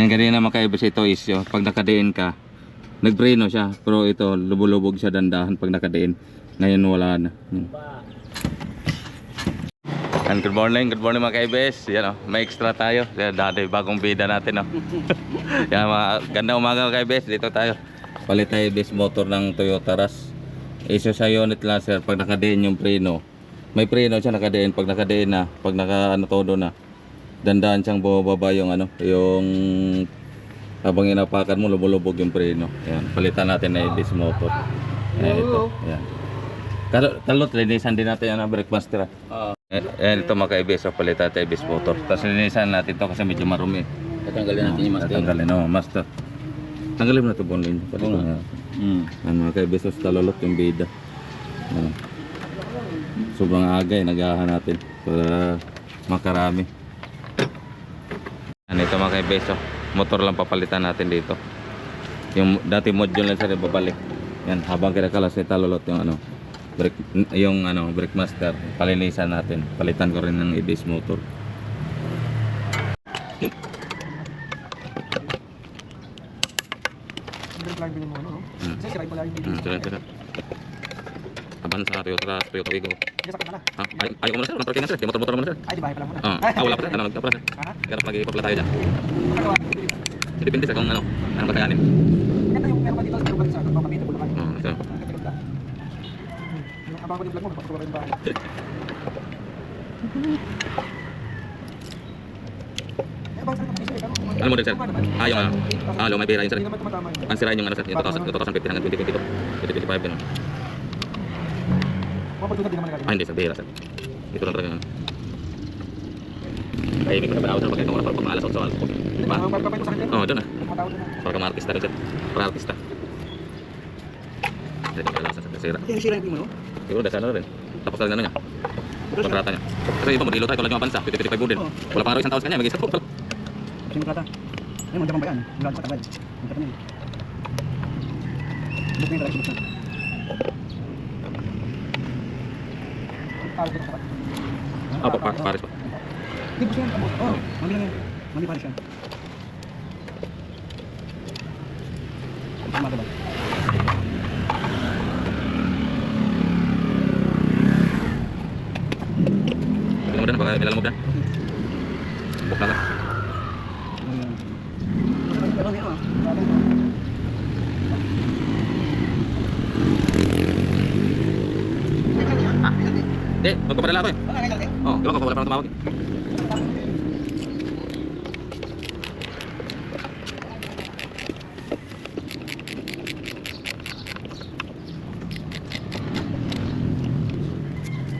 Yan kanina mga kaibis, ito is yun, pag nakadiin ka, nagpreno siya, pero ito lubog-lubog siya dandahan pag nakadiin. Ngayon wala na. And good morning mga kaibis. Yan, may extra tayo. Dati bagong bida natin. Yan, ganda umaga mga kaibis. Dito tayo. Palit tayo base motor ng Toyota Rush. Iso sa unit lang sir, pag nakadiin yung preno. May preno siya nakadiin, pag nakadiin na, pag naka todo na, dandahan siyang bumababa yung yung habang inapakan mo lubog-lubog yung preno. Yan, palitan natin na base motor. Yan, ito. Yan. Talot, linisan din natin yung brake master. Yan, ito mga kaibis, palitan natin base motor. Tapos linisan natin ito kasi medyo marumi. Tatanggalin natin yung master. Tatanggalin, master. Tanggalin mo na ito bonlin. Mga kaibis, talolot yung bida. Sobrang aga nagahan natin para makarami. Ito mga kaibis, motor lang papalitan natin dito. Yung dati module lang sila babalik. Yan, habang kinakalas ay talolot yung brake master, palinisan natin. Palitan ko rin ng base motor. Aban sa Toyota Wigo. Ayaw mo na sir, walang parkingan sir. Yung motor-motor mo na sir. Ay, di bahay pa lang muna. Wala pa sir, nagpa sir. Ganap mag-ipapla tayo dyan. Depende sa kung anong pagkayanin. Ganda yung meron ka dito sa balik sa pamamit na bulakan. Ito. Abang ko yung vlog mo, magpapagawa rin ba? Ano mo din sir? Yung may pera yun sir. Ang sirain yung sir, yung 2050 hanggang 2022. 2025 yun. Hindi sir, pera sir. Ito lang talaga yun. Ay, may kuna pa sir, pag ito muna pag maalas sa alas. Doon na. Para kang artista rin sir. Para artista. Ito yung kailangan sir, sira. Yung sira yung pimo, no? Siguro dahil ano rin. Tapos na rin ano niya. Kontrata niya. Kasi iba, mag-ilo tayo tulad yung bansa. 2025 din. Wala pa rin isang taon sa kanya, mag-isa po. Kasi kontrata. Ayun, magdamang bayan. Wala sa tagal. Kontrata niya. Buk na yung talaga subok na. Opo, Paris pa. Hindi po siya. Mami lang yan. Mami Paris yan. Tama ba? Bilang mo dyan, baka bilang mo dyan. Buk na lang. Hindi, magpapadala ako eh. Iwan ko, wala pa nang tumawag eh.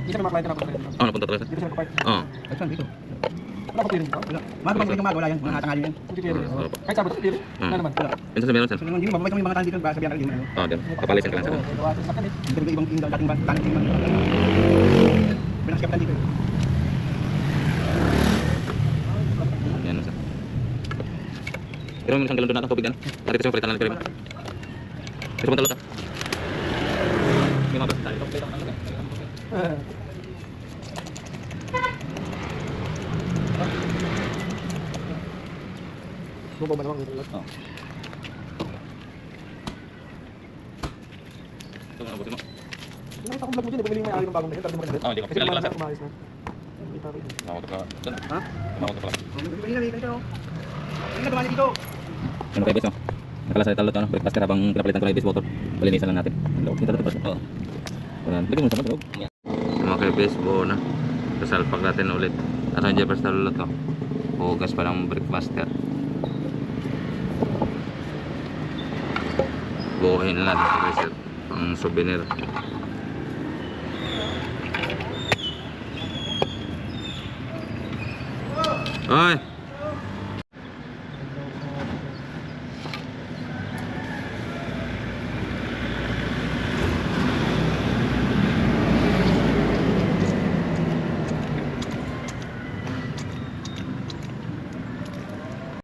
Hindi siya mga client na napunta rin. Napunta talaga sir. Dito siya nagpa-park. Saan dito? Wala ko clearing dito. Wala. Mga mga wala yan. Mga hatangali yan. Hindi clearing. Kahit sabot, clearing. Wala naman. Wala. Minsan sa meron sir. Hindi, mababait kami mga tahan dito. Sabihan ka rin. Kapalisin ka lang sir. Hindi ko ibang dating ba? Tanong tingin ba? Pinasikapitan dito. Yan sir. Pero may isang galon doon natin, tubig yan. Dito siya palitan lang ng kirima. Ito pang talot sir. May mga basta tayo. Bumaba ba naman ito? Ito mga abutin mo. Nakita kong vlog mo dyan, bumili may ari ng bagong dahil. Hindi Hindi ko pinala lang sir. Umayos na. Hindi pa rin. Tumawag ka doon. Ha? Tumawag ka pala. Hindi na dito. Hindi na dumali dito. Ano kayo bis no? Nakala sa talot brake master habang pinapalitan ko na yung base motor. Palinisan lang natin. Ito pa. Bigyan mo sa loob. Mga kayo base, buo na. Kasalpak natin ulit. At ang Jeffers talot no. Hugas pa ng brake master. Buuhin lang natin ang souvenir. Ay!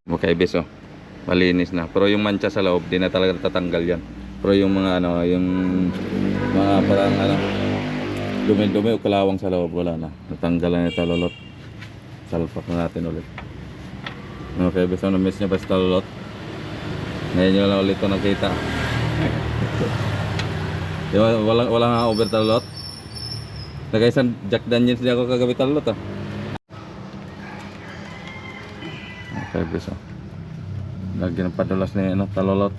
Okay, beso. Malinis na. Pero yung mancha sa loob, di na talaga tatanggal yan. Pero yung mga yung mga parang dumi-dumi o kalawang sa loob, wala na. Natanggal na ito lolot. Salpak na natin ulit. Okay, basta na-miss niya pa sa talulot. Ngayon nyo lang ulit ko nakita. Di ba, wala nga over talulot? Nag-isang Jack Daniels di ako kagabi talulot ah. Okay, basta. Lagyan ng padulas ni ano, talulot.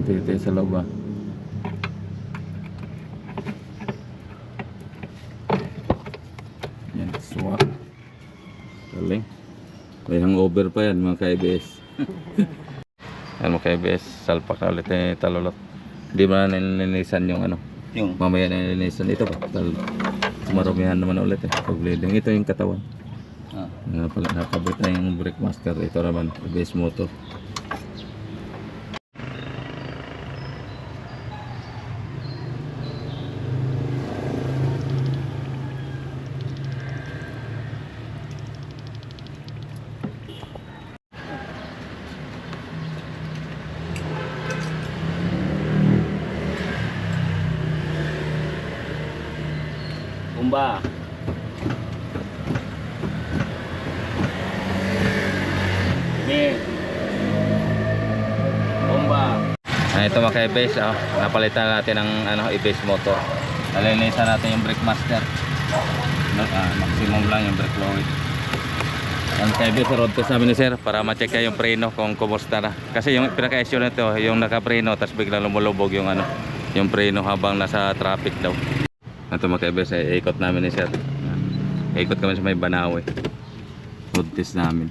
Hindi sa loob ah. Yan, swak. Galing. May hangover pa yan mga ka-IBS. Yan mga ka-IBS, salpak na ulit ni talulot. Hindi mo na nilinisan yung ano. Yung Mamaya na nilinisan. Ito pa. Marumihan naman ulit eh. Pag-bleeding. Ito yung katawan. Nakabit na yung brake master. Ito naman, IBS motor. Bomba. Ini. Bomba. Ito mga ka-IBS, napalitan natin ng ano, IBS motor. Nalinisan natin yung brake master. Maximum lang yung brake fluid. Ang ka-IBS, road test namin ni sir para ma-check yung preno kung kumusta na. Kasi yung pinaka-issue nito, yung naka-preno tapos biglang lumulubog yung ano, yung preno habang nasa traffic daw. Ito mga ka-IBS, ikot namin ni sir. Ikot kami sa may Banawe. Road test namin.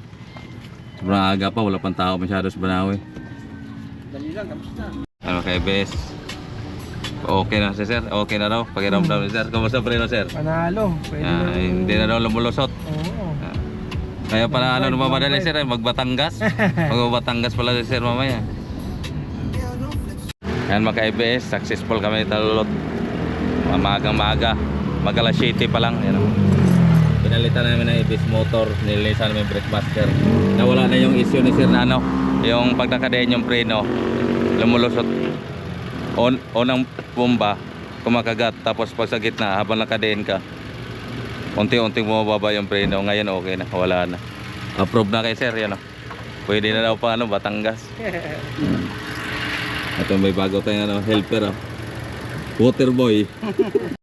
Sobrang aga pa, wala pang tao masyado sa Banawe. Dali lang, tapos na. Ano kay Bes? Okay na si sir? Okay na daw? Pakiramdam ni sir? Kumusta preno sir? Panalo. Pwede na. Hindi na daw lumulusot. Oo. Kaya pala ano mamadali sir, magbatangas. Magbatangas pala si sir mamaya. Yan mga ka-IBS, successful kami ni talulot. Maagang-maaga. Mag-alas 7 pa lang. Yan. Pinalitan namin ng IBS motor, nililisan namin yung brake master. Nawala na yung issue ni sir na ano, yung pag nakadayan yung preno, lumulusot. Unang bomba, kumakagat. Tapos pag sa gitna, habang nakadayan ka, unti-unting bumababa yung preno. Ngayon okay na, wala na. Approve na kay sir, yan o. Pwede na daw pa ano, Batangas. Ito may bago tayong ano, helper o. Water boy.